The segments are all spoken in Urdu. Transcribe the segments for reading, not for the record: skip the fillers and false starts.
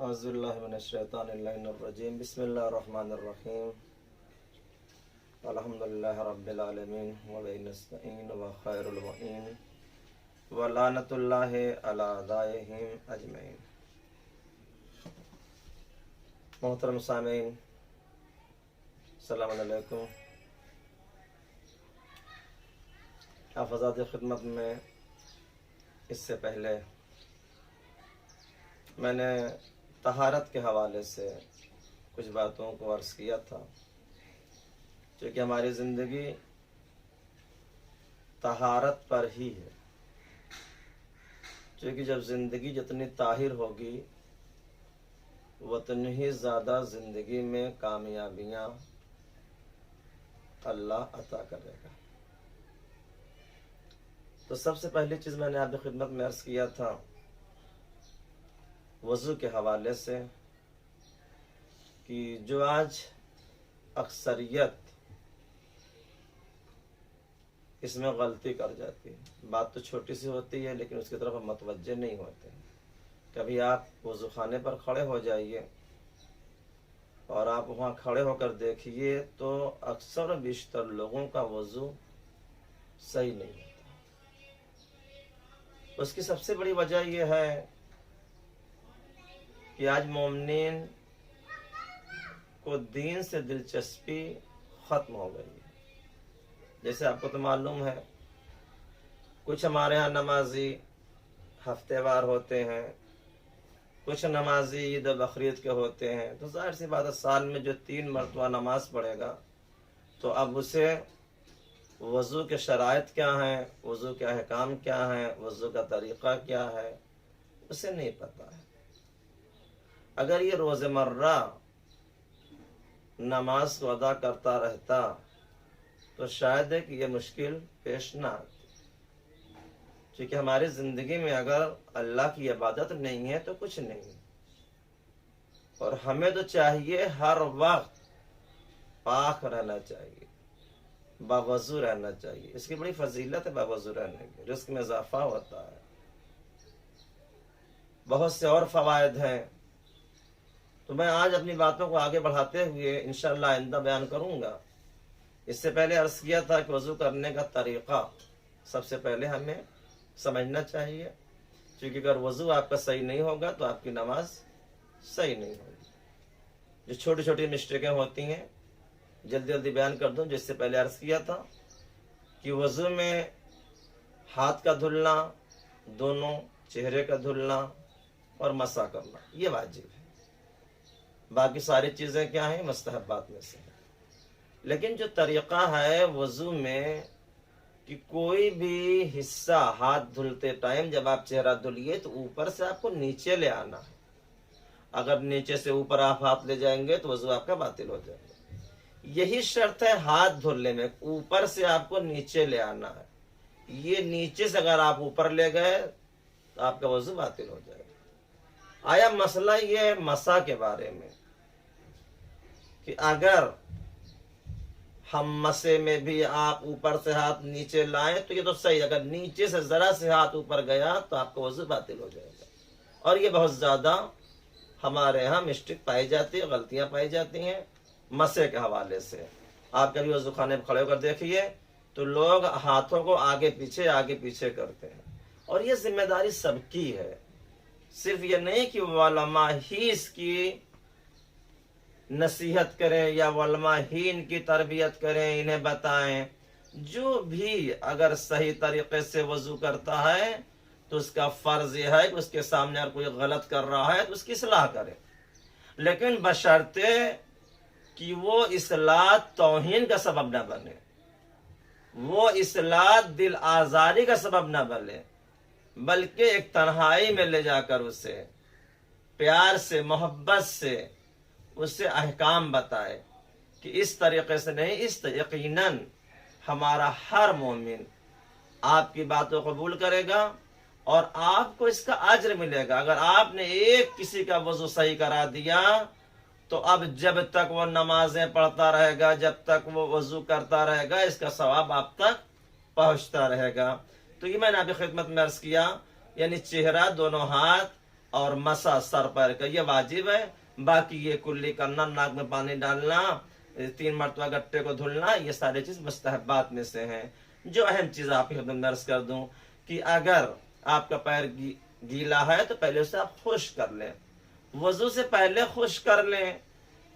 اعوذ باللہ من الشیطان الرجیم بسم اللہ الرحمن الرحیم الحمدللہ رب العالمین وبہ نستعین وخیر المعین ولعنۃ اللہ علی اعدائہم اجمعین۔ محترم سامعین السلام علیکم۔ حفظات خدمت میں اس سے پہلے میں نے طہارت کے حوالے سے کچھ باتوں کو عرض کیا تھا، چونکہ ہماری زندگی طہارت پر ہی ہے، چونکہ جب زندگی جتنی طاہر ہوگی اتنی ہی زیادہ زندگی میں کامیابیاں اللہ عطا کرے گا۔ تو سب سے پہلی چیز میں نے آپ کی خدمت میں عرض کیا تھا وضو کے حوالے سے، کہ جو آج اکثریت اس میں غلطی کر جاتی ہے، بات تو چھوٹی سی ہوتی ہے لیکن اس کی طرف متوجہ نہیں ہوتے۔ کبھی آپ وضو خانے پر کھڑے ہو جائیے اور آپ وہاں کھڑے ہو کر دیکھیے تو اکثر و بیشتر لوگوں کا وضو صحیح نہیں ہوتا۔ اس کی سب سے بڑی وجہ یہ ہے کہ آج مومنین کو دین سے دلچسپی ختم ہو گئی ہے۔ جیسے آپ کو تو معلوم ہے، کچھ ہمارے ہاں نمازی ہفتے وار ہوتے ہیں، کچھ نمازی عید و بقرعید کے ہوتے ہیں، تو ظاہر سی بات ہے سال میں جو 3 مرتبہ نماز پڑھے گا تو اب اسے وضو کے شرائط کیا ہیں، وضو کے احکام کیا ہیں، وضو کا طریقہ کیا ہے، اسے نہیں پتہ ہے۔ اگر یہ روز مرہ نماز کو ادا کرتا رہتا تو شاید ہے کہ یہ مشکل پیش نہ آتی، کیونکہ ہماری زندگی میں اگر اللہ کی عبادت نہیں ہے تو کچھ نہیں، اور ہمیں تو چاہیے ہر وقت پاک رہنا چاہیے، باوضو رہنا چاہیے۔ اس کی بڑی فضیلت ہے باوضو رہنے کی، رزق میں اضافہ ہوتا ہے، بہت سے اور فوائد ہیں۔ تو میں آج اپنی باتوں کو آگے بڑھاتے ہوئے انشاءاللہ آئندہ بیان کروں گا۔ اس سے پہلے عرض کیا تھا کہ وضو کرنے کا طریقہ سب سے پہلے ہمیں سمجھنا چاہیے، کیونکہ اگر وضو آپ کا صحیح نہیں ہوگا تو آپ کی نماز صحیح نہیں ہوگی۔ جو چھوٹی چھوٹی مسٹیکیں ہوتی ہیں جلدی جلدی بیان کر دوں۔ جس سے پہلے عرض کیا تھا کہ وضو میں ہاتھ کا دھلنا، دونوں چہرے کا دھلنا اور مسح کرنا یہ واجب ہے، باقی ساری چیزیں کیا ہیں، مستحبات میں سے ہیں۔ لیکن جو طریقہ ہے وضو میں کہ کوئی بھی حصہ ہاتھ دھلتے ٹائم جب آپ چہرہ دھلیے تو اوپر سے آپ کو نیچے لے آنا ہے۔ اگر نیچے سے اوپر آپ ہاتھ لے جائیں گے تو وضو آپ کا باطل ہو جائے گا۔ یہی شرط ہے ہاتھ دھلنے میں، اوپر سے آپ کو نیچے لے آنا ہے۔ یہ نیچے سے اگر آپ اوپر لے گئے تو آپ کا وضو باطل ہو جائے گا۔ آیا مسئلہ یہ ہے مسح کے بارے میں کہ اگر ہم مسے میں بھی آپ اوپر سے ہاتھ نیچے لائیں تو یہ تو صحیح، اگر نیچے سے ذرا سے ہاتھ اوپر گیا تو آپ کا وضو باطل ہو جائے گا۔ اور یہ بہت زیادہ ہمارے ہاں مسٹیک پائی جاتی ہے، غلطیاں پائی جاتی ہیں مسے کے حوالے سے۔ آپ کبھی وضو خانے میں کھڑے ہو کر دیکھیے تو لوگ ہاتھوں کو آگے پیچھے کرتے ہیں، اور یہ ذمہ داری سب کی ہے۔ صرف یہ نہیں کہ علماء ہی اس کی نصیحت کریں یا علماء ہی ان کی تربیت کریں، انہیں بتائیں۔ جو بھی اگر صحیح طریقے سے وضو کرتا ہے تو اس کا فرض یہ ہے کہ اس کے سامنے اگر کوئی غلط کر رہا ہے تو اس کی اصلاح کرے، لیکن بشرطے کہ وہ اصلاح توہین کا سبب نہ بنے، وہ اصلاح دل آزاری کا سبب نہ بنے، بلکہ ایک تنہائی میں لے جا کر اسے پیار سے، محبت سے اسے احکام بتائے کہ اس طریقے سے نہیں، اس یقیناً ہمارا ہر مومن آپ کی باتوں کو قبول کرے گا اور آپ کو اس کا اجر ملے گا۔ اگر آپ نے ایک کسی کا وضو صحیح کرا دیا تو اب جب تک وہ نمازیں پڑھتا رہے گا، جب تک وہ وضو کرتا رہے گا، اس کا ثواب آپ تک پہنچتا رہے گا۔ تو یہ میں نے آپ کی خدمت میں عرض کیا، یعنی چہرہ، دونوں ہاتھ اور مسا سر پیر کا یہ واجب ہے. باقی یہ کلی کرنا, ناک میں پانی ڈالنا, 3 مرتبہ گٹے کو دھلنا, یہ ساری چیز مستحبات میں سے ہیں. جو اہم چیز آپ کی خدمت میں عرض کر دوں کہ اگر آپ کا پیر گیلا ہے تو پہلے اسے آپ خشک کر لیں, وضو سے پہلے خشک کر لیں,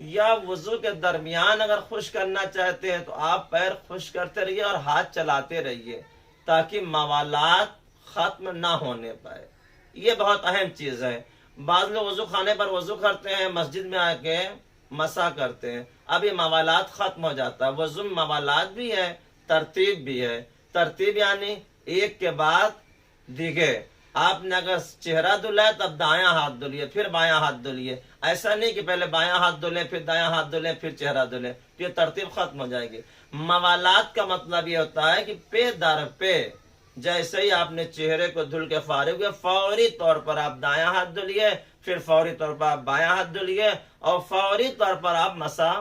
یا وضو کے درمیان اگر خشک کرنا چاہتے ہیں تو آپ پیر خشک کرتے رہیے اور ہاتھ چلاتے رہیے تاکہ موالات ختم نہ ہونے پائے. یہ بہت اہم چیز ہے. بعض لوگ وضو خانے پر وضو کرتے ہیں, مسجد میں آ کے مسا کرتے ہیں, اب یہ موالات ختم ہو جاتا ہے. وضو میں موالات بھی ہے, ترتیب بھی ہے. ترتیب یعنی ایک کے بعد دیگے. آپ نے اگر چہرہ دھلا ہے تب دایاں ہاتھ دھلیے, پھر بایاں ہاتھ دھلیے. ایسا نہیں کہ پہلے بایاں ہاتھ دھلیں پھر دایاں ہاتھ دھلیں پھر چہرہ دھلیں, تو یہ ترتیب ختم ہو جائے گی. موالات کا مطلب یہ ہوتا ہے کہ پے در پہ جیسے ہی آپ نے چہرے کو دھل کے فارغ ہوئے, فوری طور پر آپ دایاں ہاتھ دھلیے, پھر فوری طور پر آپ بایاں ہاتھ دھلیے, اور فوری طور پر آپ مسا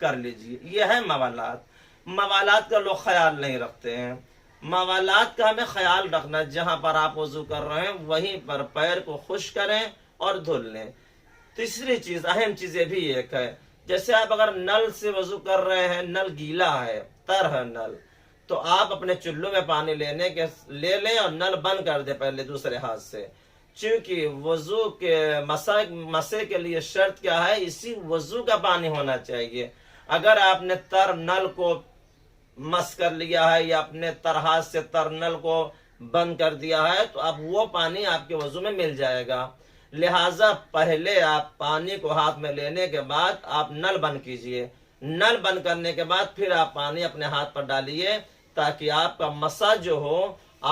کر لیجیے. یہ ہے موالات. موالات کا لوگ خیال نہیں رکھتے ہیں. موالات کا ہمیں خیال رکھنا, جہاں پر آپ وضو کر رہے ہیں وہیں پر پیر کو خشک کریں اور دھل لیں. تیسری چیز, اہم چیز یہ بھی ایک ہے, جیسے آپ اگر نل سے وضو کر رہے ہیں, نل گیلا ہے, تر ہے نل, تو آپ اپنے چلو میں پانی لے لیں اور نل بند کر دیں پہلے دوسرے ہاتھ سے. چونکہ وضو کے مسے کے لیے شرط کیا ہے, اسی وضو کا پانی ہونا چاہیے. اگر آپ نے تر نل کو مس کر لیا ہے یا اپنے تر ہاتھ سے تر نل کو بند کر دیا ہے تو اب وہ پانی آپ کے وضو میں مل جائے گا. لہٰذا پہلے آپ پانی کو ہاتھ میں لینے کے بعد آپ نل بند کیجئے. نل بند کرنے کے بعد پھر آپ پانی اپنے ہاتھ پر ڈالیے تاکہ آپ کا مسا جو ہو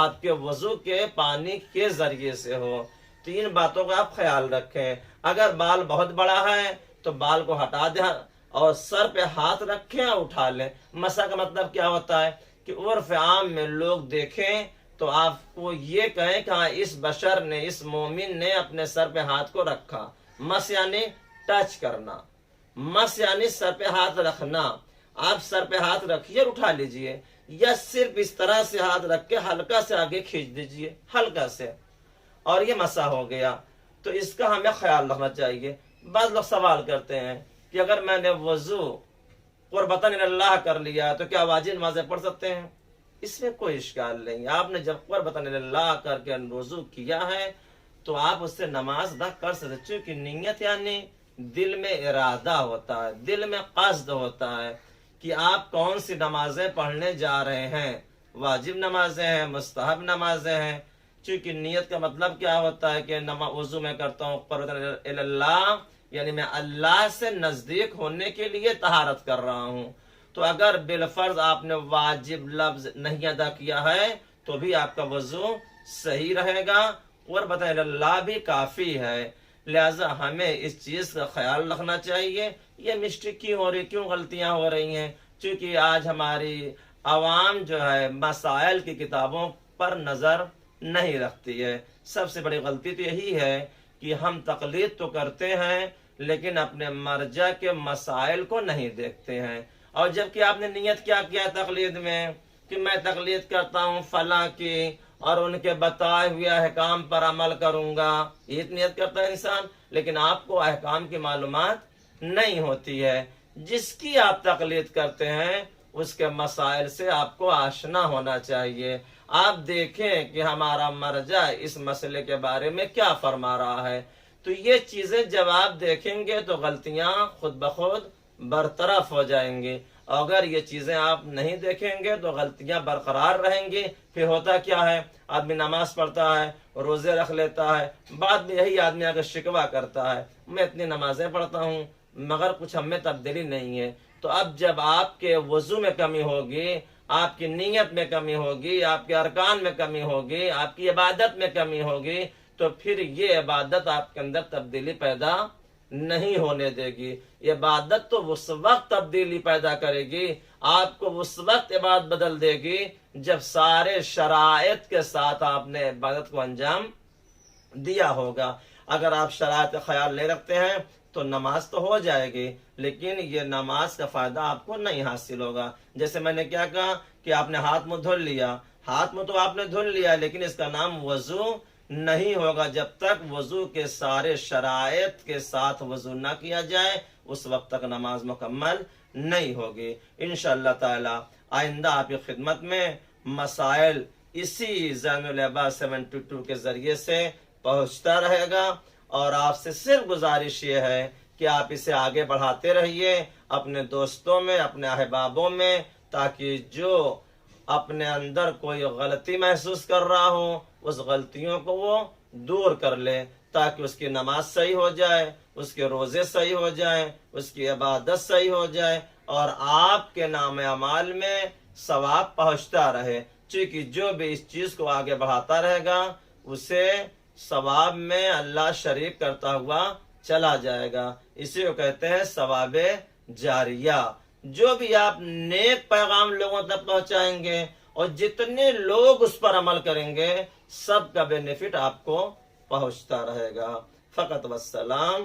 آپ کے وضو کے پانی کے ذریعے سے ہو. 3 باتوں کا آپ خیال رکھیں. اگر بال بہت بڑا ہے تو بال کو ہٹا دیں اور سر پہ ہاتھ رکھیں اور اٹھا لیں. مسا کا مطلب کیا ہوتا ہے کہ عرف عام میں لوگ دیکھیں تو آپ کو یہ کہیں کہ ہاں اس بشر نے, اس مومن نے اپنے سر پہ ہاتھ کو رکھا. مس یعنی ٹچ کرنا, مس یعنی سر پہ ہاتھ رکھنا. آپ سر پہ ہاتھ رکھیے اور اٹھا لیجئے, یا صرف اس طرح سے ہاتھ رکھ کے ہلکا سے آگے کھینچ دیجئے, ہلکا سے, اور یہ مسا ہو گیا. تو اس کا ہمیں خیال رکھنا چاہیے. بعض لوگ سوال کرتے ہیں کہ اگر میں نے وضو قربتاً اللہ کر لیا تو کیا واجب نمازیں پڑھ سکتے ہیں؟ اس میں کوئی اشکال نہیں. آپ نے جب قربتاً اللہ کر کے وضو کیا ہے تو آپ اس سے نماز ادا کر سکتے. چونکہ نیت یعنی دل میں ارادہ ہوتا ہے, دل میں قصد ہوتا ہے کہ آپ کون سی نمازیں پڑھنے جا رہے ہیں. واجب نمازیں ہیں, مستحب نمازیں ہیں. چونکہ نیت کا مطلب کیا ہوتا ہے کہ وضو میں کرتا ہوں قربتاً اللہ, یعنی میں اللہ سے نزدیک ہونے کے لیے طہارت کر رہا ہوں. تو اگر بالفرض آپ نے واجب لفظ نہیں ادا کیا ہے تو بھی آپ کا وضو صحیح رہے گا. قربتاً اللہ بھی کافی ہے. لہذا ہمیں اس چیز کا خیال رکھنا چاہیے. یہ مسٹیک کیوں ہو رہی, کیوں غلطیاں ہو رہی ہیں؟ چونکہ آج ہماری عوام جو ہے مسائل کی کتابوں پر نظر نہیں رکھتی ہے. سب سے بڑی غلطی تو یہی ہے کہ ہم تقلید تو کرتے ہیں لیکن اپنے مرجع کے مسائل کو نہیں دیکھتے ہیں. اور جبکہ آپ نے نیت کیا تقلید میں کہ میں تقلید کرتا ہوں فلاں کی اور ان کے بتائے ہوئے احکام پر عمل کروں گا, یہ نیت کرتا ہے انسان, لیکن آپ کو احکام کی معلومات نہیں ہوتی ہے. جس کی آپ تقلید کرتے ہیں اس کے مسائل سے آپ کو آشنا ہونا چاہیے. آپ دیکھیں کہ ہمارا مرجع اس مسئلے کے بارے میں کیا فرما رہا ہے. تو یہ چیزیں جب آپ دیکھیں گے تو غلطیاں خود بخود برطرف ہو جائیں گی. اگر یہ چیزیں آپ نہیں دیکھیں گے تو غلطیاں برقرار رہیں گی. پھر ہوتا کیا ہے, آدمی نماز پڑھتا ہے, روزے رکھ لیتا ہے, بعد میں یہی آدمی آگے شکوہ کرتا ہے میں اتنی نمازیں پڑھتا ہوں مگر کچھ ہم میں تبدیلی نہیں ہے. تو اب جب آپ کے وضو میں کمی ہوگی, آپ کی نیت میں کمی ہوگی, آپ کے ارکان میں کمی ہوگی, آپ کی عبادت میں کمی ہوگی, تو پھر یہ عبادت آپ کے اندر تبدیلی پیدا نہیں ہونے دے گی. یہ عبادت تو اس وقت تبدیلی پیدا کرے گی, آپ کو اس وقت عبادت بدل دے گی جب سارے شرائط کے ساتھ آپ نے عبادت کو انجام دیا ہوگا. اگر آپ شرائط کا خیال نہیں رکھتے ہیں تو نماز تو ہو جائے گی لیکن یہ نماز کا فائدہ آپ کو نہیں حاصل ہوگا. جیسے میں نے کیا کہا کہ آپ نے ہاتھ منہ دھل لیا, ہاتھ منہ تو آپ نے دھل لیا لیکن اس کا نام وضو نہیں ہوگا جب تک وضو کے سارے شرائط کے ساتھ وضو نہ کیا جائے، اس وقت تک نماز مکمل نہیں ہوگی۔ انشاءاللہ تعالی آئندہ آپ کی خدمت میں مسائل اسی زین العباد 72 کے ذریعے سے پہنچتا رہے گا، اور آپ سے صرف گزارش یہ ہے کہ آپ اسے آگے بڑھاتے رہیے اپنے دوستوں میں، اپنے احبابوں میں، تاکہ جو اپنے اندر کوئی غلطی محسوس کر رہا ہو اس غلطیوں کو وہ دور کر لے، تاکہ اس کی نماز صحیح ہو جائے، اس کے روزے صحیح ہو جائیں، اس کی عبادت صحیح ہو جائے، اور آپ کے نام اعمال میں ثواب پہنچتا رہے۔ چونکہ جو بھی اس چیز کو آگے بڑھاتا رہے گا اسے ثواب میں اللہ شریک کرتا ہوا چلا جائے گا۔ اسی کو کہتے ہیں ثواب جاریہ۔ جو بھی آپ نیک پیغام لوگوں تک پہنچائیں گے اور جتنے لوگ اس پر عمل کریں گے، سب کا بینیفٹ آپ کو پہنچتا رہے گا۔ فقط والسلام۔